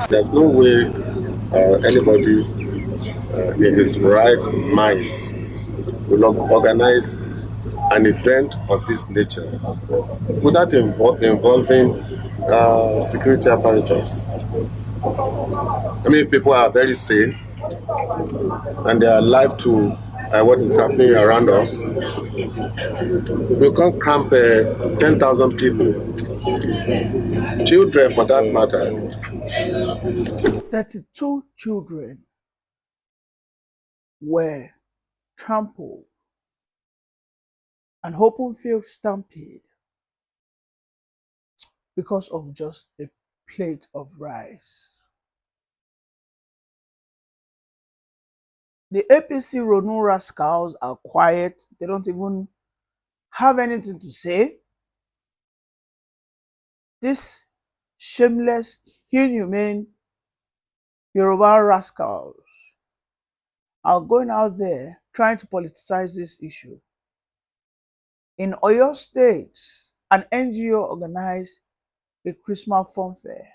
There's no way anybody in his right mind will organize an event of this nature without involving security apparatus. I mean, people are very sane and they are alive to what is happening around us. We can't cramp 10,000 people, children for that matter. 32 children were trampled, an open field stampede because of just a plate of rice. The APC Ronus rascals are quiet. They don't even have anything to say. These shameless, inhumane Yoruba rascals are going out there trying to politicize this issue. In Oyo State, an NGO organized a Christmas fun fair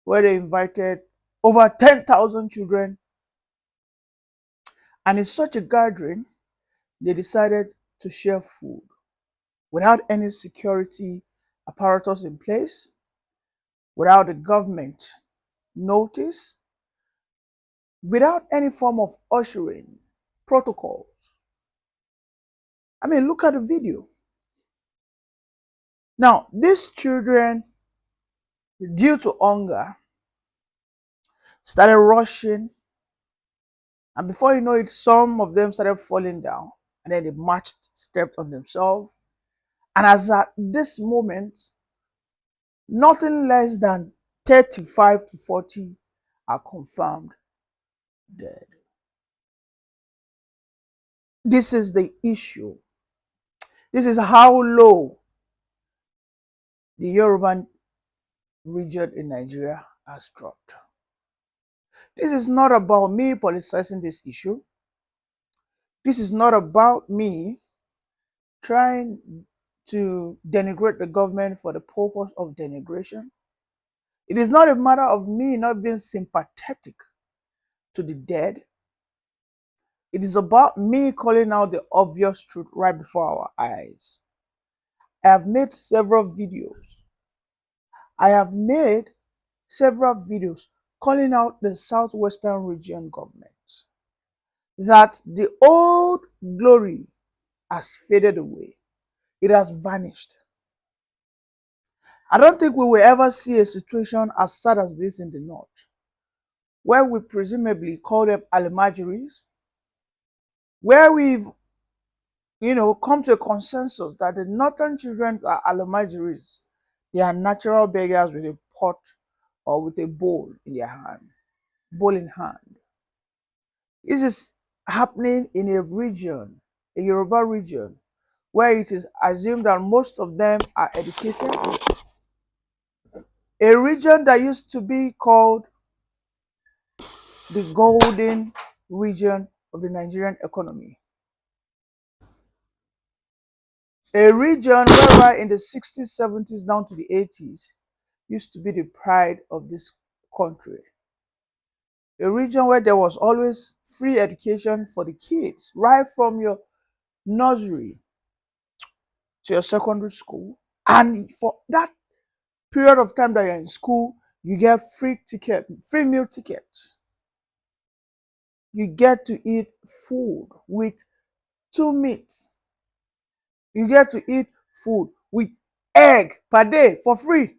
where they invited over 10,000 children. And in such a gathering, they decided to share food without any security apparatus in place, without the government notice, without any form of ushering protocols. I mean, look at the video. Now, these children, due to hunger, started rushing, and before you know it, some of them started falling down, and then they stepped on themselves. And as at this moment, nothing less than 35 to 40 are confirmed dead. This is the issue. This is how low the Yoruba region in Nigeria has dropped. This is not about me politicizing this issue. This is not about me trying to denigrate the government for the purpose of denigration. It is not a matter of me not being sympathetic to the dead. It is about me calling out the obvious truth right before our eyes. I have made several videos. Calling out the Southwestern region government that the old glory has faded away. It has vanished. I don't think we will ever see a situation as sad as this in the north, where we presumably call them almajiris, where we've come to a consensus that the northern children are almajiris. They are natural beggars with a pot or with a bowl in their hand, bowl in hand. This is happening in a region, a Yoruba region, where it is assumed that most of them are educated. A region that used to be called the golden region of the Nigerian economy. A region whereby in the 60s, 70s, down to the 80s, used to be the pride of this country. A region where there was always free education for the kids, right from your nursery to your secondary school. And for that period of time that you're in school, you get free meal tickets. You get to eat food with 2 meats. You get to eat food with egg per day for free.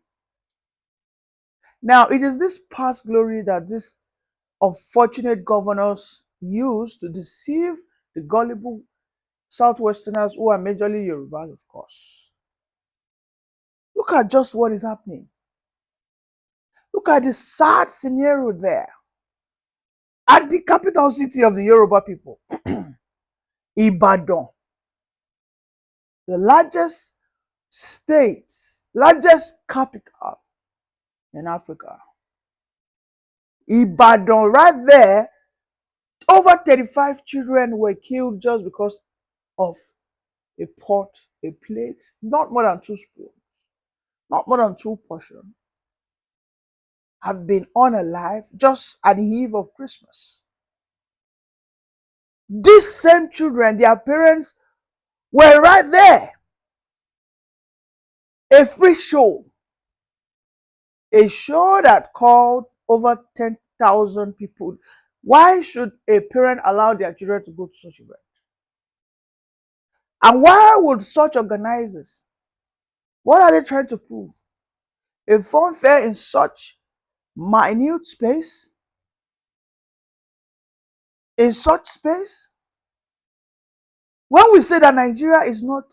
Now, it is this past glory that these unfortunate governors use to deceive the gullible Southwesterners who are majorly Yorubas, of course. Look at just what is happening. Look at the sad scenario there. At the capital city of the Yoruba people, Ibadan, the largest state, largest capital in Africa. Ibadan, right there, over 35 children were killed just because of a pot, a plate, not more than 2 spoons, not more than 2 portions, have been unalive just at the eve of Christmas. These same children, their parents were right there. A free show. A show that called over 10,000 people. Why should a parent allow their children to go to such event? And why would such organizers, what are they trying to prove? A fun fair in such minute space? In such space? When we say that Nigeria is not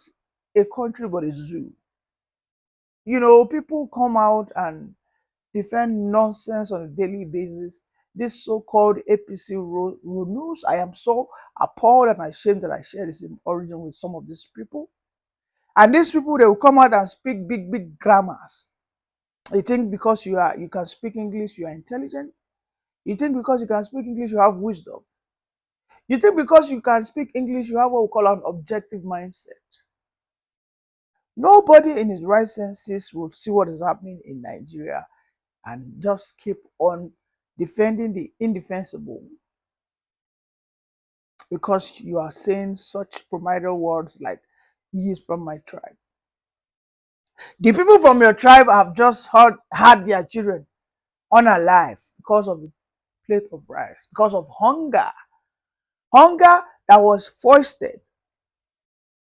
a country but a zoo, people come out and defend nonsense on a daily basis. This so-called APC Ronus, I am so appalled and ashamed that I share the same origin with some of these people. And these people, they will come out and speak big grammars. You think because you can speak English, you are intelligent? You think because you can speak English, you have wisdom? You think because you can speak English, you have what we call an objective mindset? Nobody in his right senses will see what is happening in Nigeria and just keep on defending the indefensible because you are saying such provider words like, he is from my tribe. The people from your tribe have just had their children unalive because of a plate of rice, because of hunger. Hunger that was foisted.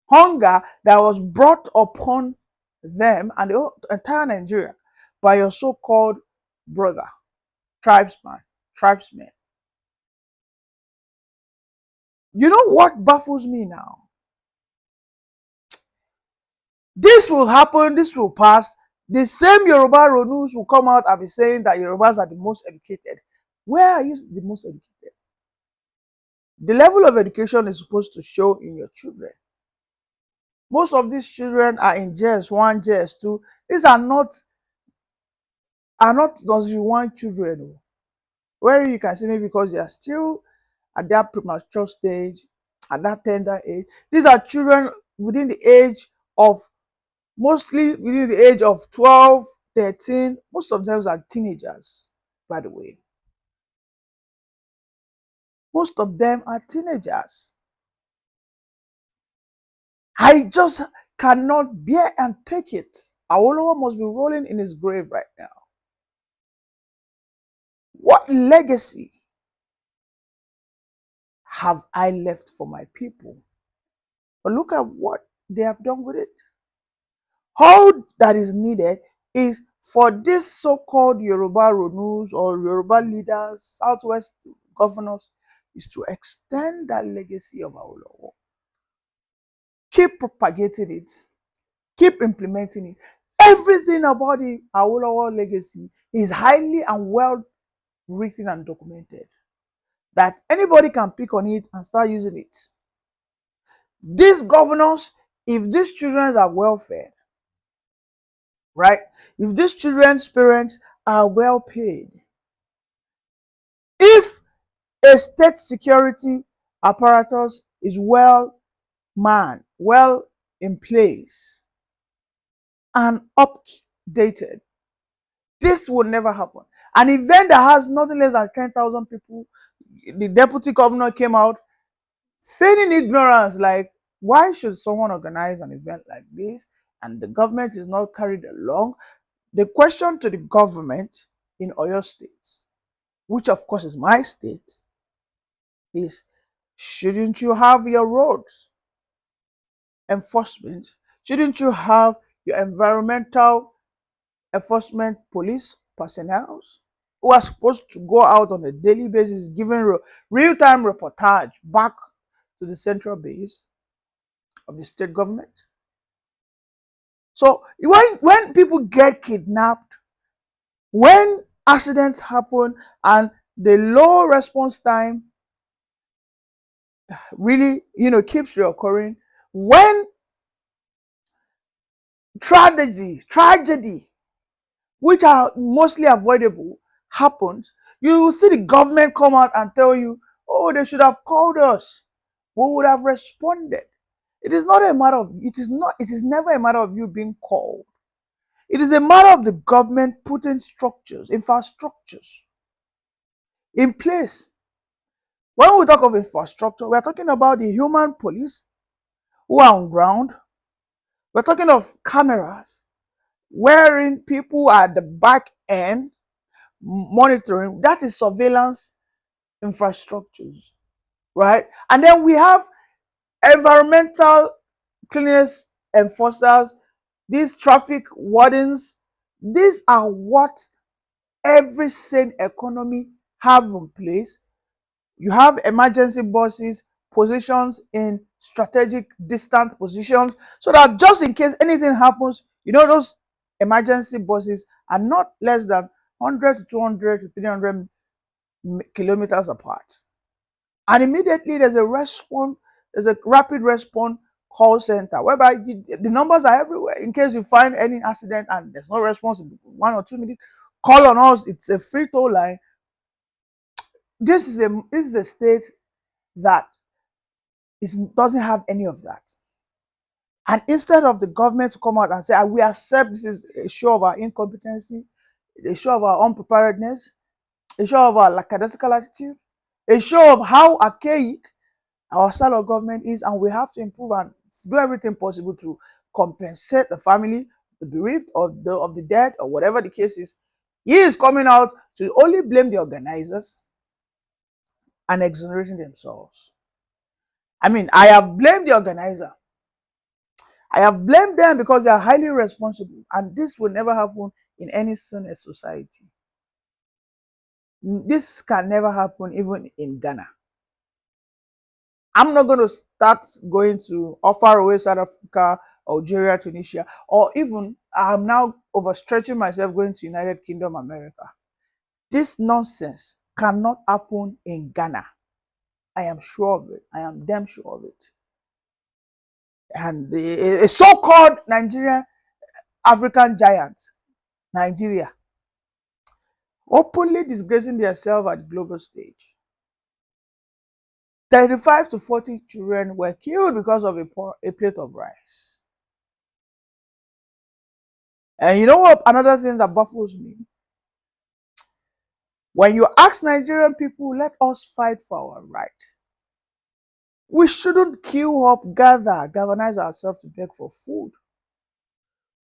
Hunger that was brought upon them and the entire Nigeria by your so-called brother, tribesmen. You know what baffles me now? This will happen, this will pass. The same Yoruba Ronus will come out and be saying that Yorubas are the most educated. Where are you the most educated? The level of education is supposed to show in your children. Most of these children are in JS1, JS2. These are not nursery 1 children. Where you can see maybe because they are still at that premature stage, at that tender age. These are children within the age of, mostly within the age of 12, 13. Most of them are teenagers, by the way. Most of them are teenagers. I just cannot bear and take it. Awolowo must be rolling in his grave right now. What legacy have I left for my people? But look at what they have done with it. All that is needed is for this so-called Yoruba Ronus or Yoruba leaders, Southwest governors, is to extend that legacy of Awolowo. Keep propagating it. Keep implementing it. Everything about the Awolowo legacy is highly and well written and documented, that anybody can pick on it and start using it. These governors, if these children are well fed, right? If these children's parents are well paid, if a state security apparatus is well manned, well in place, and updated, this would never happen. An event that has nothing less than 10,000 people, the deputy governor came out feigning ignorance, like, why should someone organize an event like this and the government is not carried along? The question to the government in Oyo State, which of course is my state, is, shouldn't you have your roads enforcement? Shouldn't you have your environmental enforcement police personnel who are supposed to go out on a daily basis giving real-time reportage back to the central base of the state government? So when people get kidnapped, when accidents happen and the low response time really keeps reoccurring, when tragedy which are mostly avoidable happens, you will see the government come out and tell you, oh, they should have called us, we would have responded. It is not a matter of, it is never a matter of you being called. It is a matter of the government putting structures, infrastructures in place. When we talk of infrastructure, we are talking about the human police who are on ground. We're talking of cameras, wherein people are at the back end monitoring. That is surveillance infrastructures, right? And then we have environmental cleanliness enforcers, these traffic wardens. These are what every sane economy have in place. You have emergency buses, positions in strategic distant positions, so that just in case anything happens, those emergency buses are not less than 100 to 200 to 300 kilometers apart. And immediately there's a rapid response call center whereby the numbers are everywhere. In case you find any accident and there's no response in 1 or 2 minutes, call on us. It's a free toll line. This is a state that doesn't have any of that. And instead of the government to come out and say, we accept this is a show of our incompetency, a show of our unpreparedness, a show of our lackadaisical attitude, a show of how archaic our style of government is, and we have to improve and do everything possible to compensate the family, the bereaved, or of the dead, or whatever the case is. He is coming out to only blame the organizers and exonerating themselves. I mean, I have blamed the organizer. I have blamed them because they are highly responsible, and this will never happen in any sane society. This can never happen even in Ghana. I'm not going to start going to far away South Africa, Algeria, Tunisia, or even I'm now overstretching myself going to United Kingdom, America. This nonsense cannot happen in Ghana. I am sure of it. I am damn sure of it. And a so-called Nigerian African giant, Nigeria, openly disgracing themselves at the global stage. 35 to 40 children were killed because of a plate of rice. And you know what? Another thing that baffles me. When you ask Nigerian people, let us fight for our right. We shouldn't queue up, gather, galvanize ourselves to beg for food.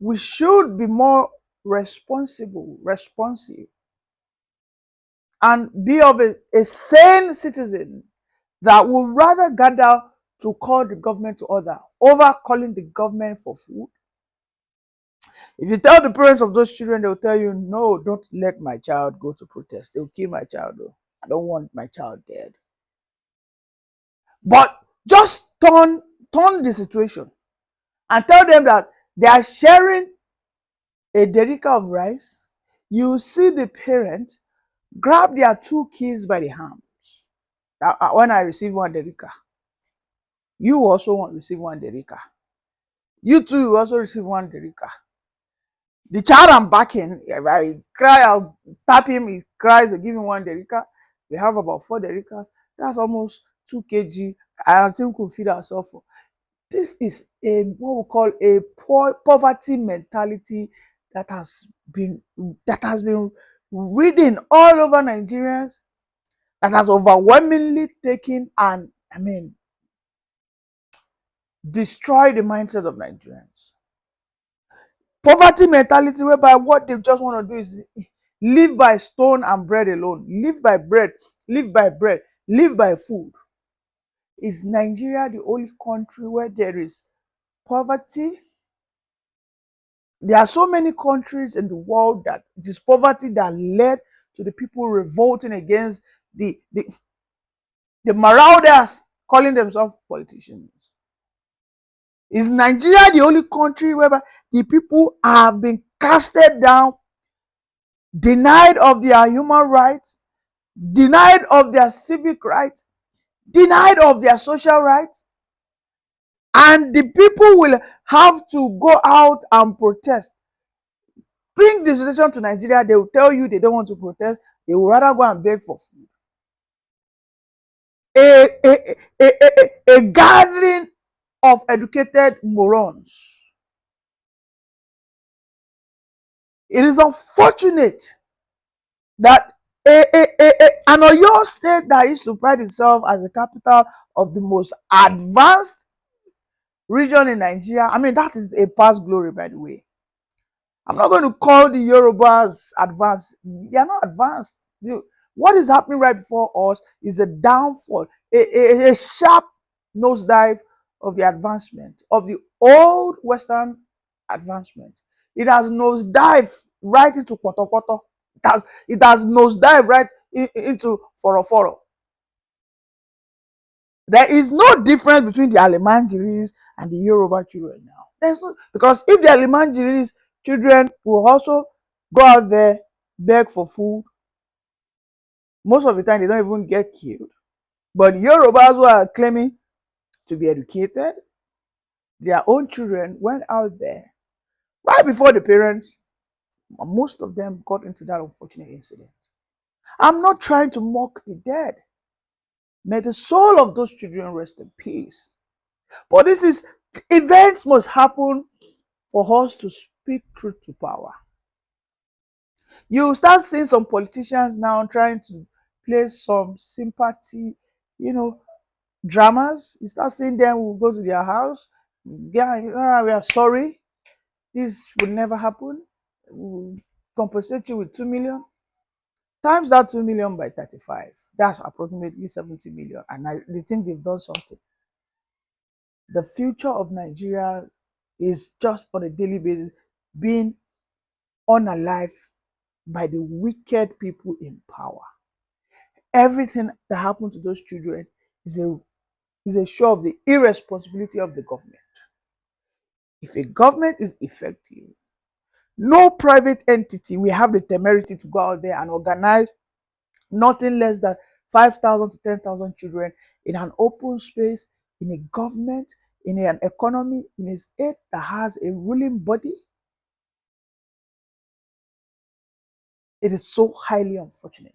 We should be more responsive, and be of a sane citizen that would rather gather to call the government to order over calling the government for food. If you tell the parents of those children, they'll tell you, no, don't let my child go to protest. They'll kill my child. Though. I don't want my child dead. But just turn the situation and tell them that they are sharing a derika of rice. You see the parent grab their 2 kids by the hands. When I receive 1 derika, you also want to receive 1 derika. You too will also receive 1 derika. The child I'm backing, if I cry, I'll tap him, he cries, I give him 1 derika. We have about 4 derikas. That's almost 2 kg. I think we'll feed ourselves for. This is what we call a poverty mentality that has been reading all over Nigerians, that has overwhelmingly taken and destroyed the mindset of Nigerians. Poverty mentality whereby what they just want to do is live by stone and bread alone. Live by bread, live by food. Is Nigeria the only country where there is poverty? There are so many countries in the world that it is poverty that led to the people revolting against the marauders calling themselves politicians. Is Nigeria the only country where the people have been casted down, denied of their human rights, denied of their civic rights, denied of their social rights? And the people will have to go out and protest. Bring the situation to Nigeria, they will tell you they don't want to protest. They will rather go and beg for food. A gathering of educated morons. It is unfortunate that an Oyo State that used to pride itself as the capital of the most advanced region in Nigeria, I mean, that is a past glory, by the way. I'm not going to call the Yorubas advanced. They are not advanced. What is happening right before us is a downfall, a sharp nosedive of the advancement, of the old Western advancement. It has nosedived right into Poto. It has nosedived right into Foroforo. There is no difference between the Alemanjiris and the Yoruba children now. There's no, because if the Alemanjiris children will also go out there, beg for food, most of the time they don't even get killed. But Yorubas who are claiming to be educated, their own children went out there right before the parents. Most of them got into that unfortunate incident. I'm not trying to mock the dead. May the soul of those children rest in peace. But events must happen for us to speak truth to power. You start seeing some politicians now trying to play some sympathy, dramas. You start seeing them who go to their house. Yeah, we are sorry. This would never happen. We'll compensate you with 2 million. Times that 2 million by 35. That's approximately 70 million. And they think they've done something. The future of Nigeria is just on a daily basis being unalive by the wicked people in power. Everything that happened to those children is a show of the irresponsibility of the government. If a government is effective, no private entity will have the temerity to go out there and organize nothing less than 5,000 to 10,000 children in an open space, in a government, in an economy, in a state that has a ruling body. It is so highly unfortunate.